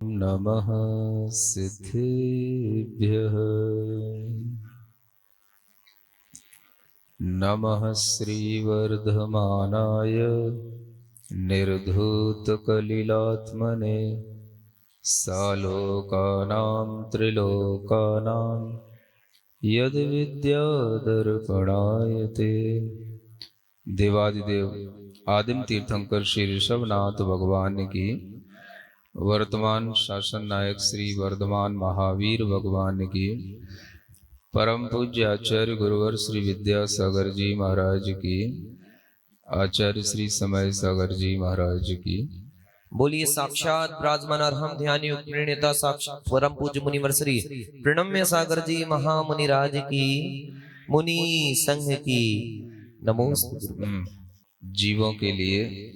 नमः सिद्धेभ्यः। नमः श्रीवर्धमानाय निर्धूतकलिलात्मने सालोकानां त्रिलोकानां यद्विद्यादर्पणायते। देवादिदेव आदिम तीर्थंकर श्री ऋषभनाथ भगवान की, वर्तमान शासन नायक श्री वर्धमान महावीर भगवान की, परम पूज्य आचार्य गुरुवर श्री विद्यासागर जी महाराज की, आचार्य श्री समय सागर जी महाराज की। बोलिए साक्षात विराजमान अर्हम ध्यान युग प्रणेता साक्षात परम पूज्य मुनिवर श्री प्रणम्य सागर जी महामुनि राज की, मुनि संघ की नमोस्तुते। जीवों के लिए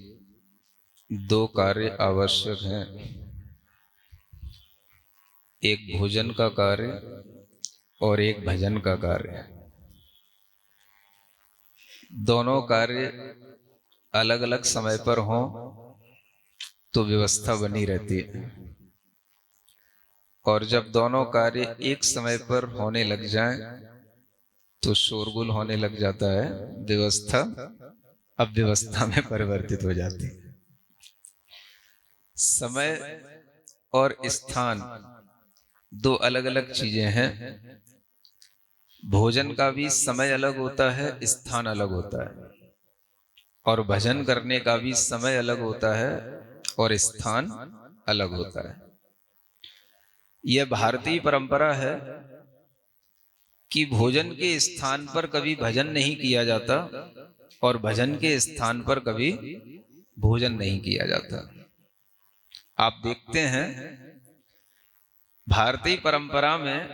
दो कार्य आवश्यक हैं, एक भोजन का कार्य और एक भजन का कार्य। दोनों कार्य अलग अलग समय पर हों तो व्यवस्था बनी रहती है, और जब दोनों कार्य एक समय पर होने लग जाएं तो शोरगुल होने लग जाता है, व्यवस्था अव्यवस्था में परिवर्तित हो जाती है। समय और स्थान दो अलग अलग चीजें हैं। भोजन का भी समय अलग होता है, स्थान अलग होता है, और भजन करने का भी समय अलग होता है और स्थान अलग होता है। यह भारतीय परंपरा है कि भोजन के स्थान पर कभी भजन नहीं किया जाता और भजन के स्थान पर कभी भोजन नहीं किया जाता। आप देखते हैं भारतीय परंपरा में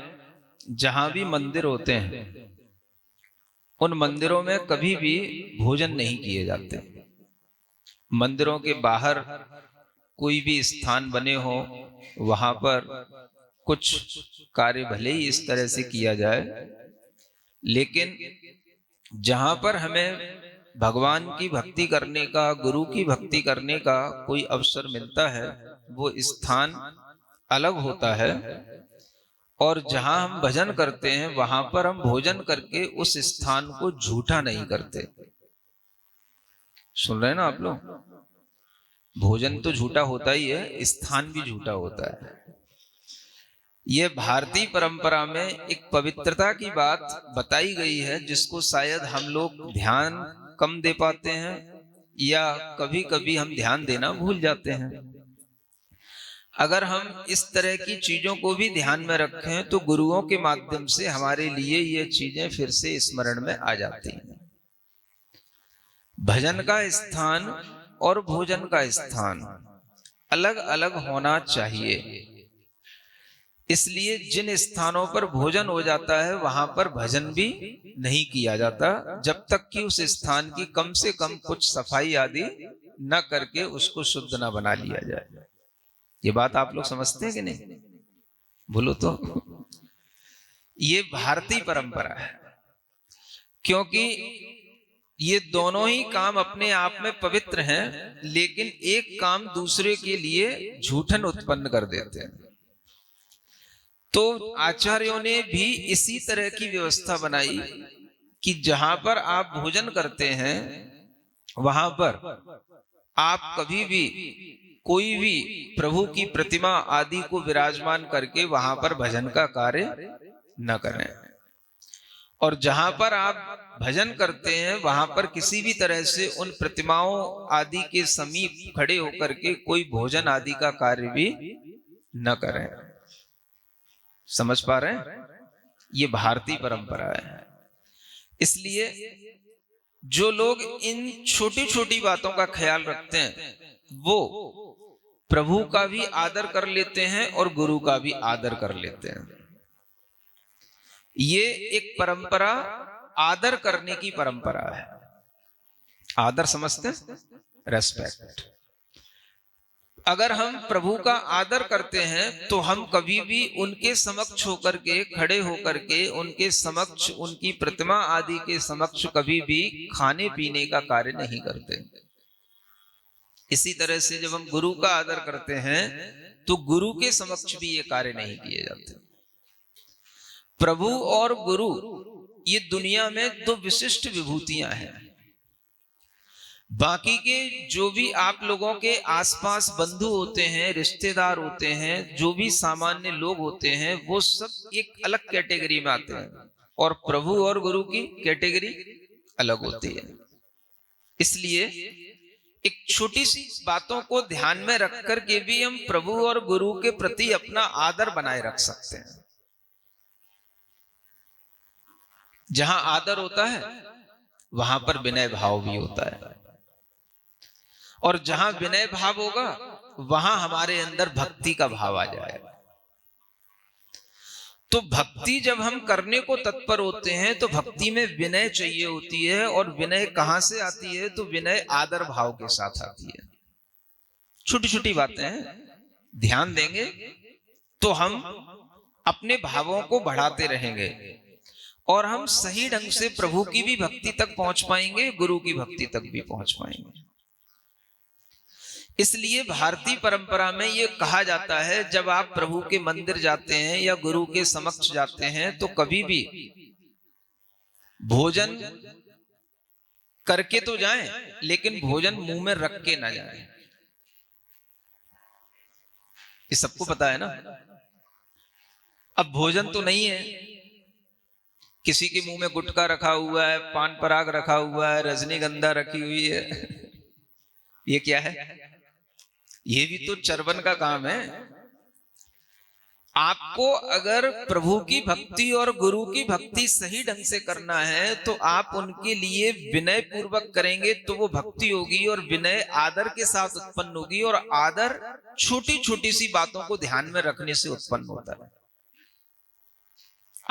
जहां भी मंदिर होते हैं उन मंदिरों में कभी भी भोजन नहीं किए जाते। मंदिरों के बाहर कोई भी स्थान बने हो, वहां पर कुछ कार्य भले ही इस तरह से किया जाए, लेकिन जहां पर हमें भगवान की भक्ति करने का, गुरु की भक्ति करने का कोई अवसर मिलता है, वो स्थान अलग होता है। और जहां हम भजन करते हैं वहां पर हम भोजन करके उस स्थान को झूठा नहीं करते। सुन रहे हैं ना आप लोग? भोजन तो झूठा होता ही है, स्थान भी झूठा होता है। यह भारतीय परंपरा में एक पवित्रता की बात बताई गई है, जिसको शायद हम लोग ध्यान कम दे पाते हैं या कभी कभी हम ध्यान देना भूल जाते हैं। अगर हम इस तरह की चीजों को भी ध्यान में रखें तो गुरुओं के माध्यम से हमारे लिए ये चीजें फिर से स्मरण में आ जाती हैं। भजन का स्थान और भोजन का स्थान अलग अलग होना चाहिए। इसलिए जिन स्थानों पर भोजन हो जाता है वहां पर भजन भी नहीं किया जाता, जब तक कि उस स्थान की कम से कम कुछ सफाई आदि न करके उसको शुद्ध न बना लिया जाए। ये बात आप लोग समझते हैं कि नहीं? बोलो तो। ये भारतीय परंपरा है, क्योंकि ये दोनों ही काम अपने आप में पवित्र हैं, लेकिन एक काम दूसरे के लिए झूठन उत्पन्न कर देते हैं। तो आचार्यों ने भी इसी तरह की व्यवस्था बनाई कि जहां पर आप भोजन करते हैं वहां पर आप कभी भी कोई भी प्रभु की प्रतिमा आदि को विराजमान करके वहां पर भजन का कार्य न करें। और जहां पर आप भजन करते हैं वहां पर किसी भी तरह से उन प्रतिमाओं आदि के समीप खड़े होकर के कोई भोजन आदि का कार्य भी न करें। समझ पा रहे हैं? ये भारतीय परंपरा है। इसलिए जो लोग इन छोटी छोटी बातों का ख्याल रखते हैं वो प्रभु का भी आदर कर लेते हैं और गुरु का भी आदर कर लेते हैं। ये एक परंपरा आदर करने की परंपरा है। आदर समझते हैं? रेस्पेक्ट। अगर हम प्रभु का आदर करते हैं तो हम कभी भी उनके समक्ष होकर के, खड़े होकर के उनके समक्ष, उनकी प्रतिमा आदि के समक्ष कभी भी खाने पीने का कार्य नहीं करते। इसी तरह से जब हम गुरु का आदर करते हैं तो गुरु के समक्ष भी ये कार्य नहीं किए जाते। प्रभु और गुरु ये दुनिया में दो विशिष्ट विभूतियां हैं। बाकी के जो भी आप लोगों के आसपास बंधु होते हैं, रिश्तेदार होते हैं, जो भी सामान्य लोग होते हैं, वो सब एक अलग कैटेगरी में आते हैं और प्रभु और गुरु की कैटेगरी अलग होती है। इसलिए एक छोटी सी बातों को ध्यान में रख कर के भी हम प्रभु और गुरु के प्रति अपना आदर बनाए रख सकते हैं। जहां आदर होता है वहां पर विनय भाव भी होता है, और जहां विनय भाव होगा वहां हमारे अंदर भक्ति का भाव आ जाएगा। तो भक्ति जब हम करने को तत्पर होते हैं तो भक्ति में विनय चाहिए होती है, और विनय कहां से आती है? तो विनय आदर भाव के साथ आती है। छोटी छोटी बातें हैं, ध्यान देंगे तो हम अपने भावों को बढ़ाते रहेंगे और हम सही ढंग से प्रभु की भी भक्ति तक पहुंच पाएंगे, गुरु की भक्ति तक भी पहुंच पाएंगे। इसलिए भारतीय परंपरा में यह कहा जाता है, जब आप प्रभु के मंदिर जाते हैं या गुरु के समक्ष जाते हैं तो कभी भी भोजन करके तो जाएं, लेकिन भोजन मुंह में रख के ना जाएं। ये सबको पता है ना। अब भोजन तो नहीं है, किसी के मुंह में गुटखा रखा हुआ है, पान पराग रखा हुआ है, रजनीगंधा रखी हुई है, ये क्या है? ये भी तो चर्वन का काम है। आपको अगर प्रभु की भक्ति और गुरु की भक्ति सही ढंग से करना है तो आप उनके लिए विनय पूर्वक करेंगे तो वो भक्ति होगी, और विनय आदर के साथ उत्पन्न होगी, और आदर छोटी छोटी सी बातों को ध्यान में रखने से उत्पन्न होता है।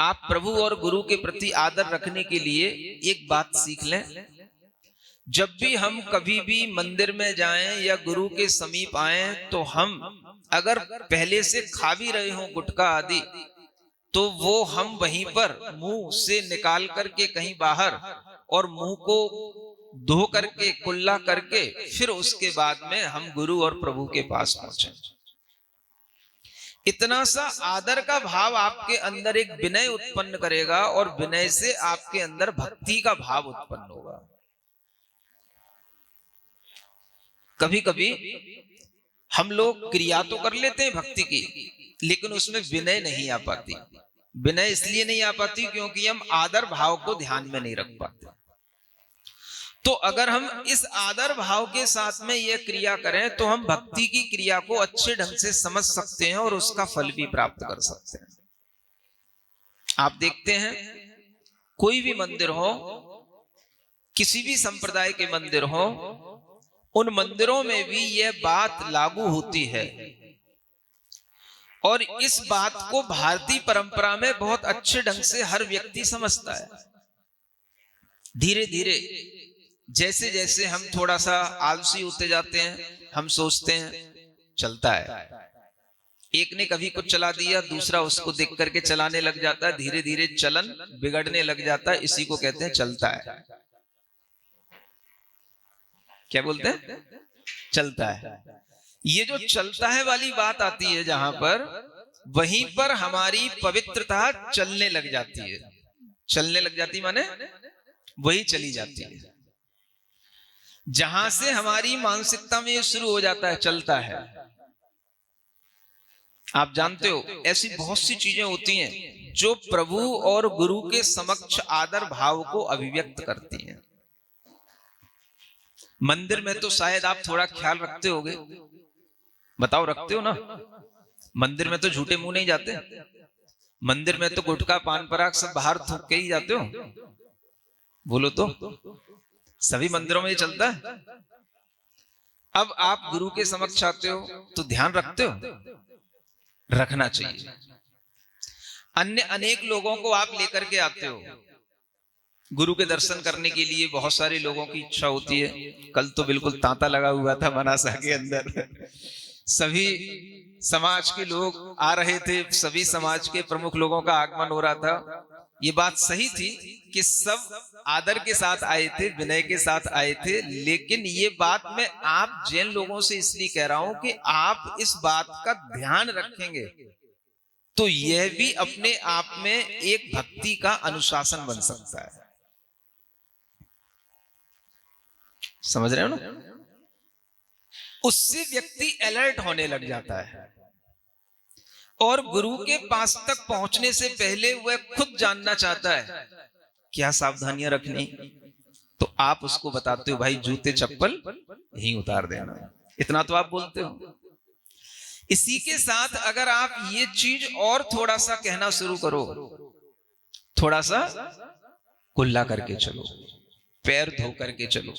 आप प्रभु और गुरु के प्रति आदर रखने के लिए एक बात सीख लें, जब भी हम कभी भी मंदिर में जाएं या गुरु के समीप आएं तो हम अगर पहले से खा भी रहे हो गुटखा आदि, तो वो हम वहीं पर मुंह से निकाल करके कहीं बाहर और मुंह को धो करके कुल्ला करके फिर उसके बाद में हम गुरु और प्रभु के पास पहुंचे। इतना सा आदर का भाव आपके अंदर एक विनय उत्पन्न करेगा, और विनय से आपके अंदर भक्ति का भाव उत्पन्न होगा। कभी कभी हम लोग क्रिया तो कर लेते हैं भक्ति की, लेकिन उसमें विनय नहीं आ पाती। विनय इसलिए नहीं आ पाती क्योंकि हम आदर भाव को ध्यान में नहीं रख पाते। तो अगर हम इस आदर भाव के साथ में यह क्रिया करें तो हम भक्ति की क्रिया को अच्छे ढंग से समझ सकते हैं और उसका फल भी प्राप्त कर सकते हैं। आप देखते हैं कोई भी मंदिर हो, किसी भी संप्रदाय के मंदिर हो, उन मंदिरों में भी यह बात लागू होती है, और इस बात को भारतीय परंपरा में बहुत अच्छे ढंग से हर व्यक्ति समझता है। धीरे धीरे जैसे जैसे हम थोड़ा सा आलसी होते जाते हैं, हम सोचते हैं चलता है, एक ने कभी कुछ चला दिया, दूसरा उसको देख करके चलाने लग जाता है, धीरे धीरे चलन बिगड़ने लग जाता है। इसी को कहते हैं चलता है। क्या बोलते हैं? चलता है। ये जो चलता है वाली बात आती है जहां पर, वहीं पर हमारी पवित्रता चलने लग जाती है। चलने लग जाती माने वही चली जाती है। जहां से हमारी मानसिकता में शुरू हो जाता है चलता है। आप जानते हो ऐसी बहुत सी चीजें होती हैं जो प्रभु और गुरु के समक्ष आदर भाव को अभिव्यक्त करती हैं। मंदिर में तो शायद आप थोड़ा ख्याल रखते होगे, बताओ रखते हो ना? मंदिर में तो झूठे मुंह नहीं जाते। मंदिर में तो गुटखा पान पराग सब बाहर थूक के ही जाते हो। बोलो तो, सभी मंदिरों में ये चलता है। अब आप गुरु के समक्ष आते हो तो ध्यान रखते हो? रखना चाहिए। अन्य अनेक लोगों को आप लेकर के आते हो गुरु के दर्शन करने के लिए। बहुत सारे लोगों की इच्छा होती है। कल तो बिल्कुल तांता लगा हुआ था मनासा के अंदर, सभी समाज के लोग आ रहे थे, सभी समाज के प्रमुख लोगों का आगमन हो रहा था। ये बात सही थी कि सब आदर के साथ आए थे, विनय के साथ आए थे, लेकिन ये बात मैं आप जैन लोगों से इसलिए कह रहा हूं कि आप इस बात का ध्यान रखेंगे तो यह भी अपने आप में एक भक्ति का अनुशासन बन सकता है। समझ रहे हो ना? उससे व्यक्ति अलर्ट होने लग जाता है और गुरु के पास तक पहुंचने से पहले वह खुद जानना चाहता है क्या सावधानियां रखनी। तो आप उसको बताते हो भाई जूते चप्पल यहीं उतार देना, इतना तो आप बोलते हो। इसी के साथ अगर आप ये चीज और थोड़ा सा कहना शुरू करो, थोड़ा सा कुल्ला करके चलो, पैर धो करके चलो।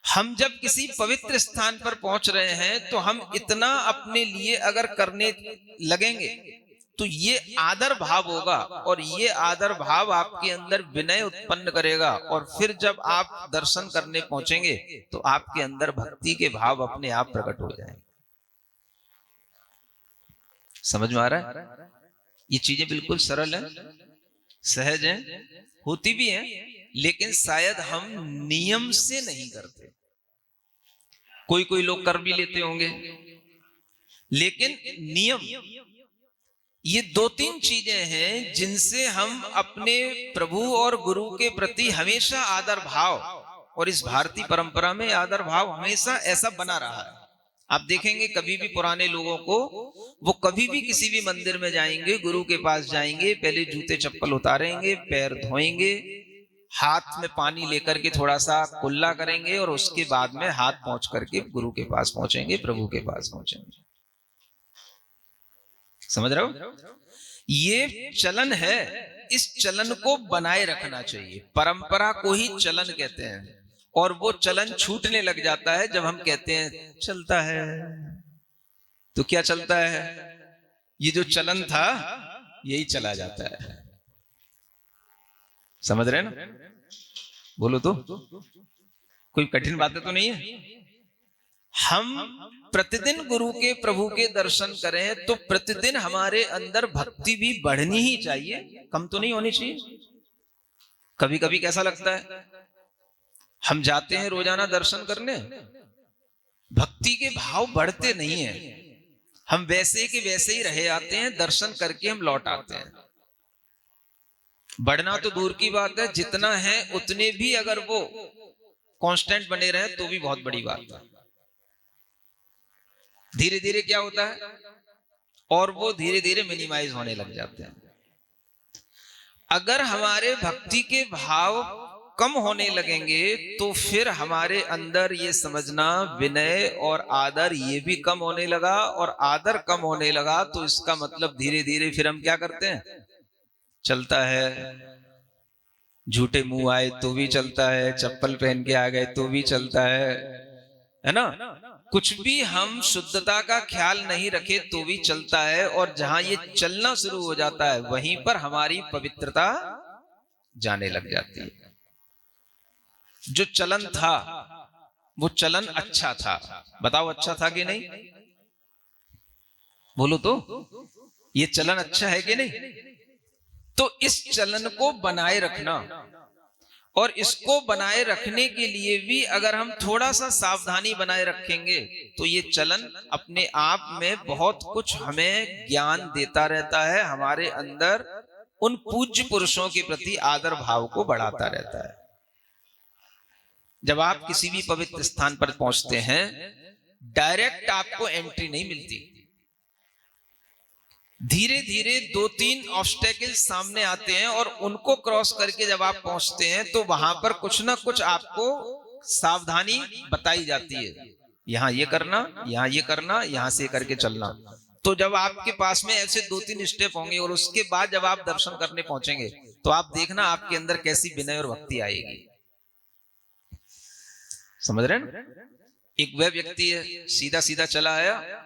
हम जब किसी पवित्र स्थान पर पहुंच रहे हैं तो हम इतना अपने लिए अगर करने लगेंगे तो ये आदर भाव होगा और ये आदर भाव आपके अंदर विनय उत्पन्न करेगा और फिर जब आप दर्शन करने पहुंचेंगे तो आपके अंदर भक्ति के भाव अपने आप प्रकट हो जाएंगे। समझ में आ रहा है? ये चीजें बिल्कुल सरल हैं, सहज हैं, होती भी हैं, लेकिन शायद हम नियम से नहीं करते। कोई लोग कर भी लेते होंगे, लेकिन नियम, ये दो तीन चीजें हैं जिनसे हम अपने प्रभु और गुरु के प्रति हमेशा आदर भाव, और इस भारतीय परंपरा में आदर भाव हमेशा ऐसा बना रहा है। आप देखेंगे कभी भी पुराने लोगों को, वो कभी भी किसी भी मंदिर में जाएंगे, गुरु के पास जाएंगे, पहले जूते चप्पल उतारेंगे, पैर धोएंगे, हाथ में पानी लेकर के थोड़ा सा कुल्ला करेंगे और उसके बाद में हाथ पहुंच करके गुरु के पास पहुंचेंगे, प्रभु के पास पहुंचेंगे। समझ रहे हो? ये चलन है, इस चलन को बनाए रखना चाहिए। परंपरा को ही चलन कहते हैं और वो चलन छूटने लग जाता है जब हम कहते हैं चलता है। तो क्या चलता है? ये जो चलन था यही चला जाता है। समझ रहे हैं ना? बोलो तो, कोई कठिन बातें तो नहीं है। हम प्रतिदिन गुरु के प्रभु के दर्शन करें तो प्रतिदिन हमारे अंदर भक्ति भी बढ़नी ही चाहिए, कम तो नहीं होनी चाहिए। कभी कभी कैसा लगता है, हम जाते हैं रोजाना दर्शन करने, भक्ति के भाव बढ़ते नहीं है, हम वैसे के वैसे ही रहे आते हैं, दर्शन करके हम लौट आते हैं। बढ़ना तो दूर की बात है, जितना है उतने भी अगर वो कांस्टेंट बने रहे तो भी बहुत बड़ी बात है। धीरे धीरे क्या होता है, और वो धीरे धीरे मिनिमाइज होने लग जाते हैं। अगर हमारे भक्ति के भाव कम होने लगेंगे तो फिर हमारे अंदर ये समझना विनय और आदर ये भी कम होने लगा, और आदर कम होने लगा तो इसका मतलब धीरे धीरे फिर हम क्या करते हैं, चलता है, झूठे मुंह आए तो भी चलता है, चप्पल पहन के आ गए तो भी चलता है ना? कुछ भी हम शुद्धता का ख्याल नहीं रखे तो भी चलता है, और जहां ये चलना शुरू हो जाता है वहीं पर हमारी पवित्रता जाने लग जाती है। जो चलन था वो चलन अच्छा था, बताओ अच्छा था कि नहीं? बोलो तो, ये चलन अच्छा है कि नहीं? तो इस चलन को बनाए रखना, और इसको बनाए रखने के लिए भी अगर हम थोड़ा सा सावधानी बनाए रखेंगे तो ये चलन अपने आप में बहुत कुछ हमें ज्ञान देता रहता है, हमारे अंदर उन पूज्य पुरुषों के प्रति आदर भाव को बढ़ाता रहता है। जब आप किसी भी पवित्र स्थान पर पहुंचते हैं, डायरेक्ट आपको एंट्री नहीं मिलती, धीरे धीरे 2-3 ऑब्स्टेकल सामने आते हैं और उनको क्रॉस करके जब आप पहुंचते हैं तो वहां पर कुछ ना कुछ आपको सावधानी बताई जाती है, यहां ये करना, यहां ये करना, यहां से करके चलना। तो जब आपके पास में ऐसे 2-3 स्टेप होंगे और उसके बाद जब आप दर्शन करने पहुंचेंगे तो आप देखना आपके अंदर कैसी विनय और भक्ति आएगी। समझ रहे हैं? एक वह व्यक्ति है, सीधा सीधा चला आया,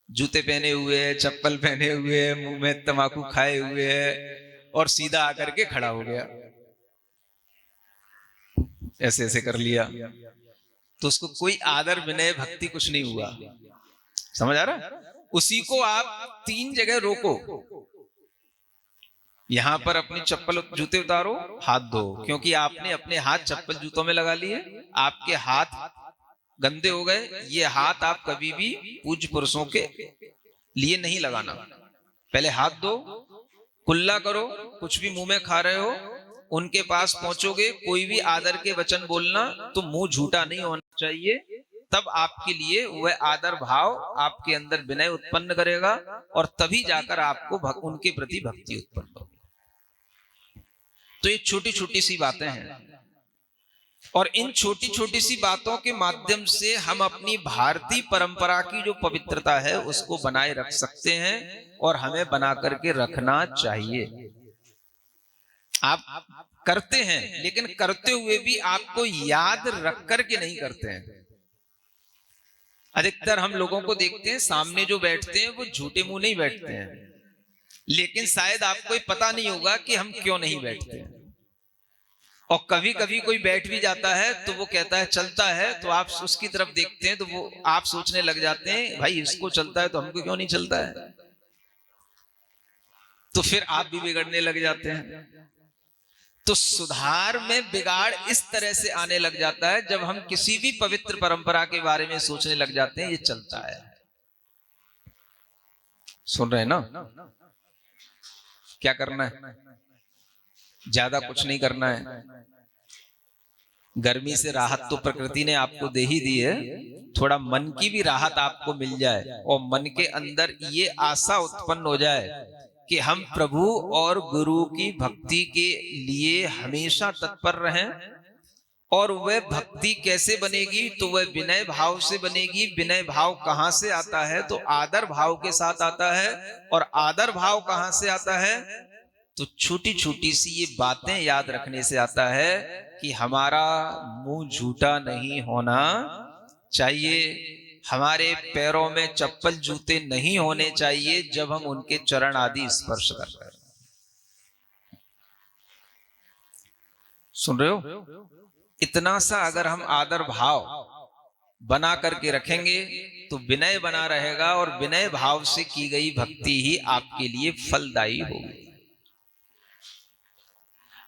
जूते पहने हुए है, चप्पल पहने हुए है, मुंह में तंबाकू खाए हुए है, और सीधा आकर के खड़ा हो गया, ऐसे ऐसे कर लिया, तो उसको कोई आदर विनय भक्ति कुछ नहीं हुआ। समझ आ रहा? उसी को आप 3 जगह रोको, यहां पर अपनी चप्पल जूते उतारो, हाथ धो, क्योंकि आपने अपने हाथ चप्पल जूतों में लगा लिए, आपके हाथ गंदे हो गए। ये हाथ आप कभी भी पूज्य पुरुषों के लिए नहीं लगाना। पहले हाथ धो, कुल्ला करो, कुछ भी मुंह में खा रहे हो, उनके पास पहुंचोगे, कोई भी आदर के वचन बोलना तो मुंह झूठा नहीं होना चाहिए। तब आपके लिए वह आदर भाव आपके अंदर विनय उत्पन्न करेगा और तभी जाकर आपको उनके प्रति भक्ति उत्पन्न होगी। तो ये छोटी छोटी सी बातें हैं और इन छोटी छोटी सी बातों के माध्यम से हम अपनी भारतीय परंपरा की जो पवित्रता है उसको बनाए रख सकते हैं और हमें बना करके रखना चाहिए। आप करते हैं लेकिन करते हुए भी आपको याद रख करके नहीं करते हैं। अधिकतर हम लोगों को देखते हैं सामने जो बैठते हैं वो झूठे मुंह नहीं बैठते हैं, लेकिन शायद आपको पता नहीं होगा कि हम क्यों नहीं बैठते हैं। और कभी कभी कोई बैठ भी जाता है तो वो कहता है चलता है, तो आप उसकी तरफ देखते हैं तो वो आप सोचने लग जाते हैं भाई इसको चलता है तो हमको क्यों नहीं चलता है, तो फिर आप भी बिगड़ने लग जाते हैं। तो सुधार में बिगाड़ इस तरह से आने लग जाता है जब हम किसी भी पवित्र परंपरा के बारे में सोचने लग जाते हैं ये चलता है। सुन रहे हैं ना? क्या करना है? ज्यादा कुछ नहीं करना है। गर्मी से राहत तो प्रकृति ने आपको दे ही दी है, थोड़ा मन की भी राहत आपको मिल जाए और मन के अंदर ये आशा उत्पन्न हो जाए कि हम प्रभु और गुरु की भक्ति के लिए हमेशा तत्पर रहें। और वह भक्ति कैसे बनेगी? तो वह विनय भाव से बनेगी। विनय भाव कहां से आता है? तो आदर भाव के साथ आता है। और आदर भाव कहां से आता है? तो छोटी छोटी सी ये बातें याद रखने से आता है कि हमारा मुंह झूठा नहीं होना चाहिए, हमारे पैरों में चप्पल जूते नहीं होने चाहिए जब हम उनके चरण आदि स्पर्श कर रहे हैं। सुन रहे हो? इतना सा अगर हम आदर भाव बना करके रखेंगे तो विनय बना रहेगा और विनय भाव से की गई भक्ति ही आपके लिए फलदायी होगी।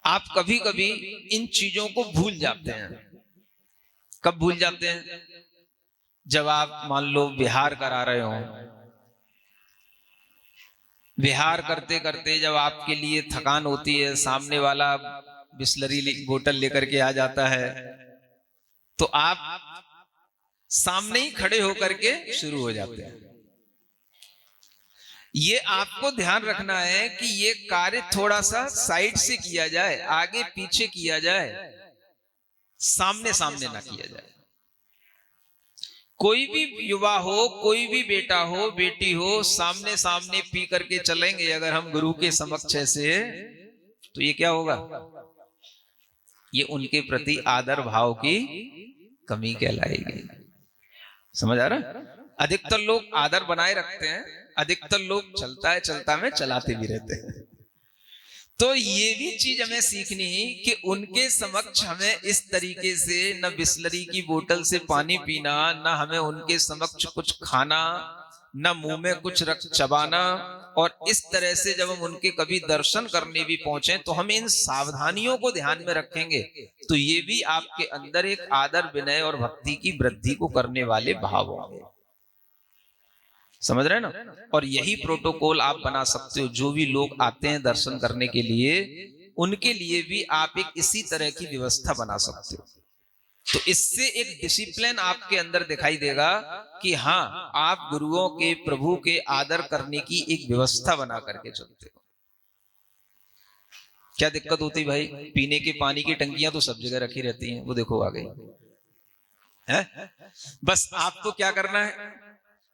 आप कभी कभी इन चीजों को भूल जाते हैं। कब भूल जाते हैं? जब आप मान लो विहार करा रहे हो, विहार करते करते जब आपके लिए थकान होती है, सामने वाला बिस्लरी बोतल लेकर के आ जाता है, तो आप सामने ही खड़े होकर के शुरू हो जाते हैं। ये आपको ध्यान रखना है कि ये कार्य थोड़ा सा साइड से किया जाए, आगे पीछे किया जाए, सामने सामने ना किया जाए। कोई भी युवा हो, कोई भी बेटा हो, बेटी हो, सामने सामने पी करके चलेंगे अगर हम गुरु के समक्ष से, तो ये क्या होगा? ये उनके प्रति आदर भाव की कमी कहलाएगी। समझ आ रहा? अधिकतर लोग आदर बनाए रखते हैं, अधिकतर लोग चलता है चलता में चलाते भी रहते हैं। तो ये भी चीज हमें सीखनी कि उनके समक्ष हमें इस तरीके से न बिस्लरी की बोतल से पानी पीना, न हमें उनके समक्ष कुछ खाना, न मुंह में कुछ रख चबाना। और इस तरह से जब हम उनके कभी दर्शन करने भी पहुंचे तो हम इन सावधानियों को ध्यान में रखेंगे तो ये भी आपके अंदर एक आदर, विनय और भक्ति की वृद्धि को करने वाले भाव होंगे। समझ रहे हैं ना? और यही प्रोटोकॉल आप बना सकते हो। जो भी लोग आते हैं दर्शन करने के लिए, उनके लिए भी आप एक इसी तरह की व्यवस्था बना सकते हो। तो इससे एक डिसिप्लिन आपके अंदर दिखाई देगा कि हाँ, आप गुरुओं के, प्रभु के आदर करने की एक व्यवस्था बना करके चलते हो। क्या दिक्कत होती भाई? पीने के पानी की टंकियां तो सब जगह रखी रहती हैं, वो देखो आ गई है। बस आपको क्या करना है?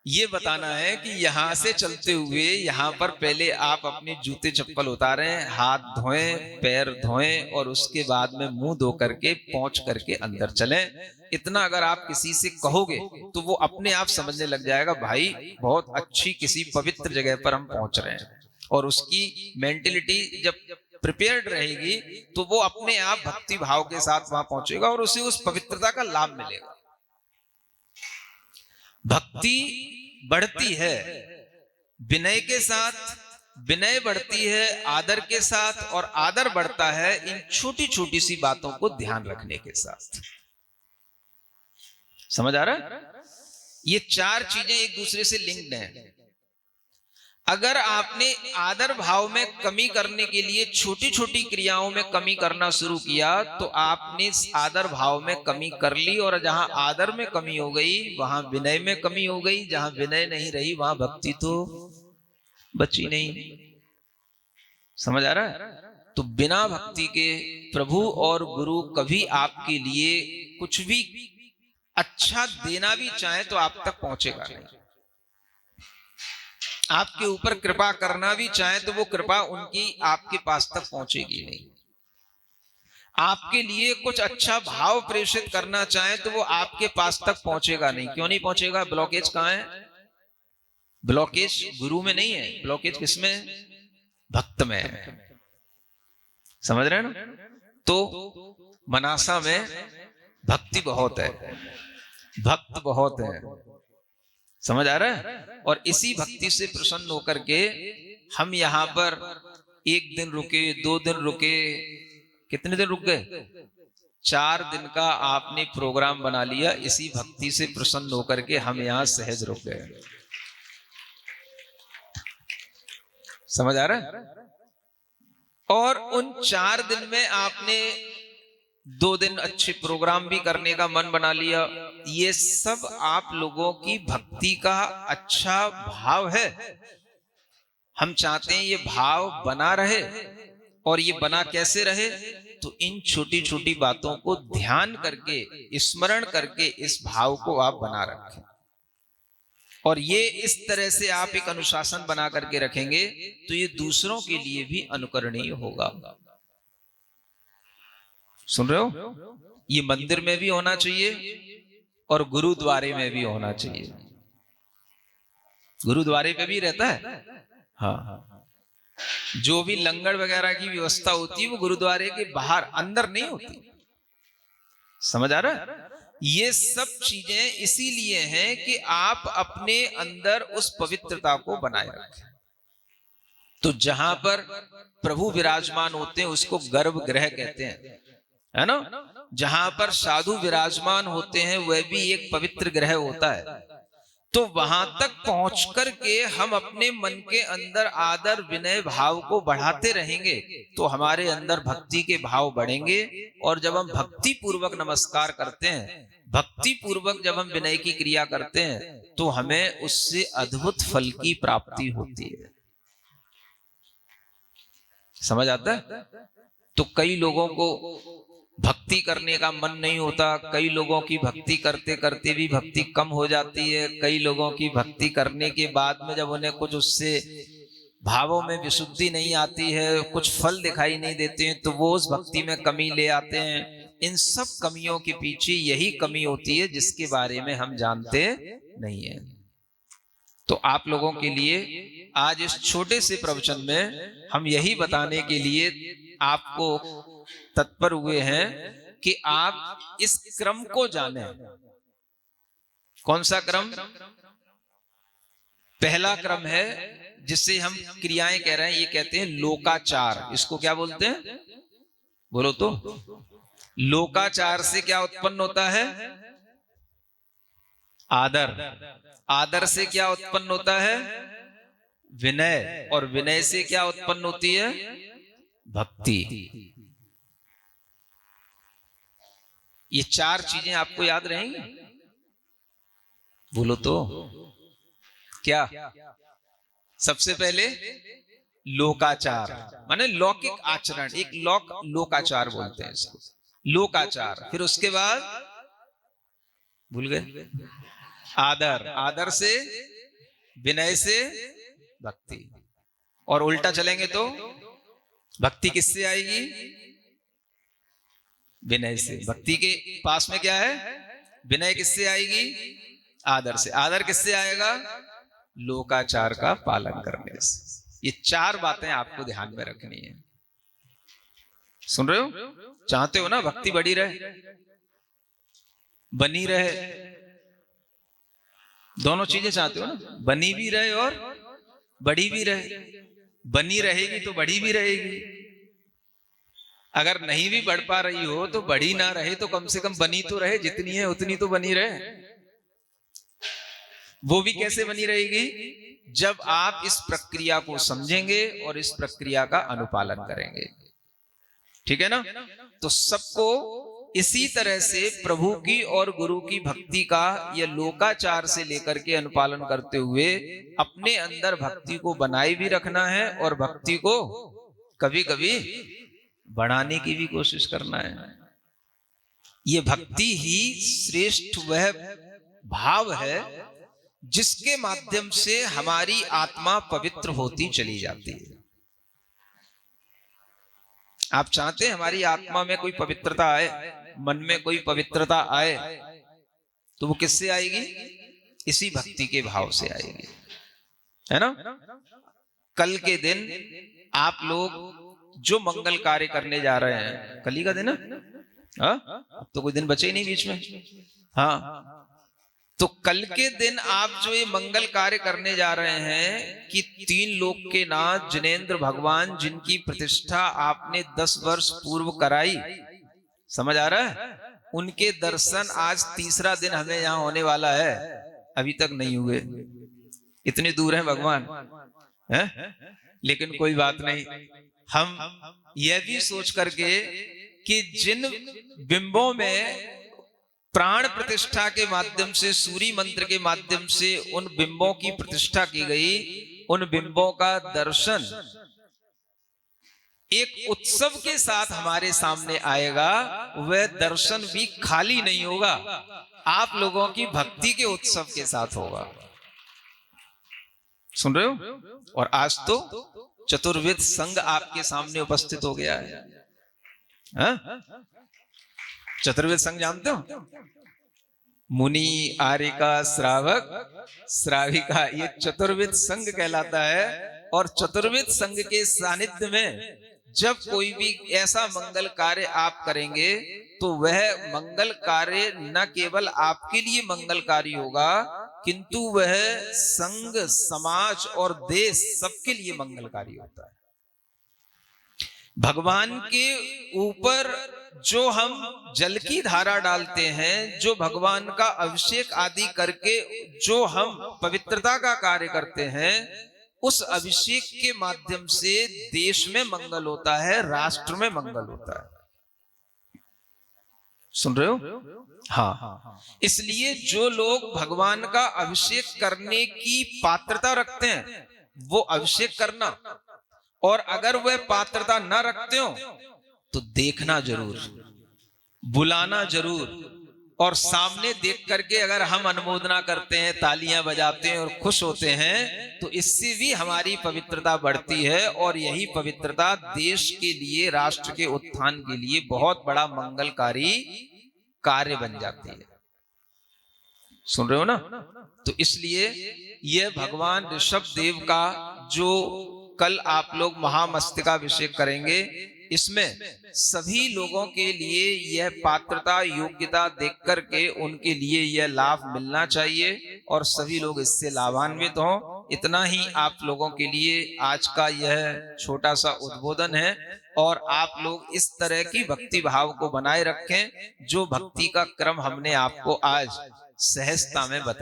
ये बताना है कि यहां से चलते हुए यहां पर पहले आप अपने जूते चप्पल उतारें, हाथ धोएं, पैर धोएं और उसके बाद में मुंह धो करके पहुंच करके अंदर चलें। इतना अगर आप किसी से कहोगे तो वो अपने आप समझने लग जाएगा भाई बहुत अच्छी किसी पवित्र जगह पर हम पहुंच रहे हैं। और उसकी मेंटेलिटी जब प्रिपेयर्ड रहेगी तो वो अपने आप भक्ति भाव के साथ वहां पहुंचेगा और उसे उस पवित्रता का लाभ मिलेगा। भक्ति बढ़ती है विनय के साथ, विनय बढ़ती है आदर के साथ, और आदर बढ़ता है इन छोटी छोटी सी बातों को ध्यान रखने के साथ। समझ आ रहा है? ये चार चीजें एक दूसरे से लिंक्ड हैं। अगर आपने आदर भाव में कमी करने के लिए छोटी छोटी क्रियाओं में कमी करना शुरू किया, तो आपने आदर भाव में कमी कर ली, और जहां आदर में कमी हो गई वहां विनय में कमी हो गई, जहां विनय नहीं रही वहां भक्ति तो बची नहीं। समझ आ रहा है? तो बिना भक्ति के प्रभु और गुरु कभी आपके लिए कुछ भी अच्छा देना भी चाहे तो आप तक पहुंचेगा नहीं। आपके ऊपर कृपा करना भी चाहे तो वो कृपा उनकी आपके पास तक पहुंचेगी नहीं। आपके लिए कुछ अच्छा भाव प्रेषित करना चाहे तो वो आपके पास तक पहुंचेगा नहीं। क्यों नहीं पहुंचेगा? ब्लॉकेज कहां है? ब्लॉकेज गुरु में नहीं है, ब्लॉकेज किसमें? भक्त में है। समझ रहे हैं ना? तो मनासा में भक्ति बहुत है, भक्त बहुत है। समझ आ रहा है? और इसी भक्ति से प्रसन्न होकर के हम यहां पर एक दिन रुके, 2 दिन रुके, कितने दिन रुक गए? 4 दिन का आपने प्रोग्राम बना लिया। इसी भक्ति से प्रसन्न होकर के हम यहां सहज रुक गए। समझ आ रहा है? और उन 4 दिन में आपने 2 दिन अच्छे प्रोग्राम भी करने का मन बना लिया। ये सब आप लोगों की भक्ति का अच्छा भाव है। हम चाहते हैं ये भाव बना रहे, और ये बना कैसे रहे? तो इन छोटी छोटी बातों को ध्यान करके, स्मरण करके इस भाव को आप बना रखें। और ये इस तरह से आप एक अनुशासन बना करके रखेंगे तो ये दूसरों के लिए भी अनुकरणीय होगा। सुन रहे हो? ये मंदिर में भी होना चाहिए और गुरुद्वारे में भी होना चाहिए। गुरुद्वारे पे भी रहता है, हाँ। जो भी लंगर वगैरह की व्यवस्था होती है वो गुरुद्वारे के बाहर, अंदर नहीं होती। समझ आ रहा है? ये सब चीजें इसीलिए हैं कि आप अपने अंदर उस पवित्रता को बनाए रखें। तो जहां पर प्रभु विराजमान होते हैं उसको गर्भगृह कहते हैं, है ना? जहां पर साधु विराजमान होते हैं वह भी एक पवित्र ग्रह होता है। तो वहां तक पहुंच करके हम अपने मन के अंदर आदर विनय भाव को बढ़ाते रहेंगे तो हमारे अंदर भक्ति के भाव बढ़ेंगे। और जब हम भक्ति पूर्वक नमस्कार करते हैं, भक्ति पूर्वक जब हम विनय की क्रिया करते हैं, तो हमें उससे अद्भुत फल की प्राप्ति होती है। समझ आता है? तो कई लोगों को भक्ति करने का मन नहीं होता, कई लोगों की भक्ति करते करते भी भक्ति कम हो जाती है, कई लोगों की भक्ति करने के बाद में जब उन्हें कुछ उससे भावों में विशुद्धि नहीं आती है, कुछ फल दिखाई नहीं देते हैं, तो वो उस भक्ति में कमी ले आते हैं। इन सब कमियों के पीछे यही कमी होती है जिसके बारे में हम जानते नहीं है। तो आप लोगों के लिए आज इस छोटे से प्रवचन में हम यही बताने के लिए आपको तत्पर हुए हैं कि आप इस क्रम को जानें। कौन सा क्रम? पहला क्रम है जिससे हम क्रियाएं कह रहे हैं, ये कहते हैं लोकाचार। इसको क्या बोलते हैं? बोलो तो। लोकाचार से क्या उत्पन्न होता है? आदर। आदर से क्या उत्पन्न होता है? विनय। और विनय से क्या उत्पन्न होती है? भक्ति। ये 4 चीजें आपको याद रहेंगी? बोलो तो। क्या? सबसे पहले लोकाचार, माने लौकिक आचरण, एक लोकाचार बोलते हैं इसको, लोकाचार। फिर उसके बाद भूल गए, आदर। आदर से, विनय से भक्ति। और उल्टा चलेंगे तो भक्ति किससे आएगी? विनय से। भक्ति के पास में क्या है? विनय। किससे आएगी? आदर से। आदर किससे आएगा? लोकाचार का पालन करने से। ये 4 बातें आपको ध्यान में रखनी है। सुन रहे हो? चाहते हो ना भक्ति बढ़ी रहे, बनी रहे? दोनों चीजें चाहते हो ना, बनी भी रहे और बढ़ी भी रहे। बनी रहेगी तो बढ़ी भी रहेगी, अगर नहीं भी बढ़ पा रही हो तो बढ़ी ना रहे तो कम से कम बनी तो रहे, जितनी है उतनी तो बनी रहे। वो भी कैसे बनी रहेगी? जब आप इस प्रक्रिया को समझेंगे और इस प्रक्रिया का अनुपालन करेंगे। ठीक है ना? तो सबको इसी तरह से प्रभु की और गुरु की भक्ति का यह लोकाचार से लेकर के अनुपालन करते हुए अपने अंदर भक्ति को बनाए भी रखना है और भक्ति को कभी कभी बढ़ाने की भी कोशिश करना है। ये भक्ति ही श्रेष्ठ वह भाव है जिसके माध्यम से हमारी आत्मा पवित्र होती चली जाती है। आप चाहते हैं हमारी आत्मा में कोई पवित्रता आए, मन में कोई पवित्रता आए, तो वो किससे आएगी? इसी भक्ति के भाव से आएगी, है ना? कल के दिन आप लोग जो मंगल कार्य करने जा रहे हैं, कल ही का दिन है, अब तो कोई दिन बचे ही नहीं बीच में। हाँ, तो कल के दिन आप जो ये मंगल कार्य करने जा रहे हैं कि 3 लोक के नाथ जिनेंद्र भगवान जिनकी प्रतिष्ठा आपने 10 वर्ष पूर्व कराई, समझ आ रहा है? उनके दर्शन आज तीसरा दिन हमें यहाँ होने वाला है, अभी तक नहीं हुए। इतनी दूर है भगवान, है? लेकिन कोई बात नहीं, हम यह भी सोच करके कि जिन बिंबों में प्राण प्रतिष्ठा के माध्यम से, सूर्य मंत्र के माध्यम से उन बिंबों की प्रतिष्ठा की गई, उन बिंबों का दर्शन एक उत्सव के साथ हमारे सामने आएगा। वह दर्शन भी खाली नहीं होगा, आप लोगों की भक्ति के उत्सव के साथ होगा। सुन रहे हो? और आज तो चतुर्वेद संघ आपके सामने उपस्थित हो गया है। हाँ? चतुर्वेद संघ जानते हो? मुनि, आर्यिका, श्रावक, श्राविका, ये चतुर्वेद संघ कहलाता है। और चतुर्वेद संघ के सानिध्य में जब कोई भी ऐसा मंगल कार्य आप करेंगे तो वह मंगल कार्य न केवल आपके लिए मंगलकारी होगा, किंतु वह संघ, समाज और देश सबके लिए मंगलकारी होता है। भगवान के ऊपर जो हम जल की धारा डालते हैं, जो भगवान का अभिषेक आदि करके जो हम पवित्रता का कार्य करते हैं, उस अभिषेक के माध्यम से देश में मंगल होता है, राष्ट्र में मंगल होता है। सुन रहे हो? हाँ, इसलिए जो लोग भगवान का अभिषेक करने की पात्रता रखते हैं वो अभिषेक करना, और अगर वह पात्रता न रखते हो तो देखना जरूर, बुलाना जरूर, और सामने देख करके अगर हम अनुमोदना करते हैं, तालियां बजाते हैं और खुश होते हैं, तो इससे भी हमारी पवित्रता बढ़ती है। और यही पवित्रता देश के लिए, राष्ट्र के उत्थान के लिए बहुत बड़ा मंगलकारी कार्य बन जाती है। सुन रहे हो ना? तो इसलिए यह भगवान ऋषभ देव का जो कल आप लोग महामस्तकाभिषेक करेंगे, इसमें सभी लोगों के लिए यह पात्रता, योग्यता देख करके उनके लिए यह लाभ मिलना चाहिए और सभी लोग इससे लाभान्वित हों। इतना ही आप लोगों के लिए आज का यह छोटा सा उद्बोधन है। और आप लोग इस तरह की भक्ति भाव को बनाए रखें, जो भक्ति का क्रम हमने आपको आज सहजता में बताया।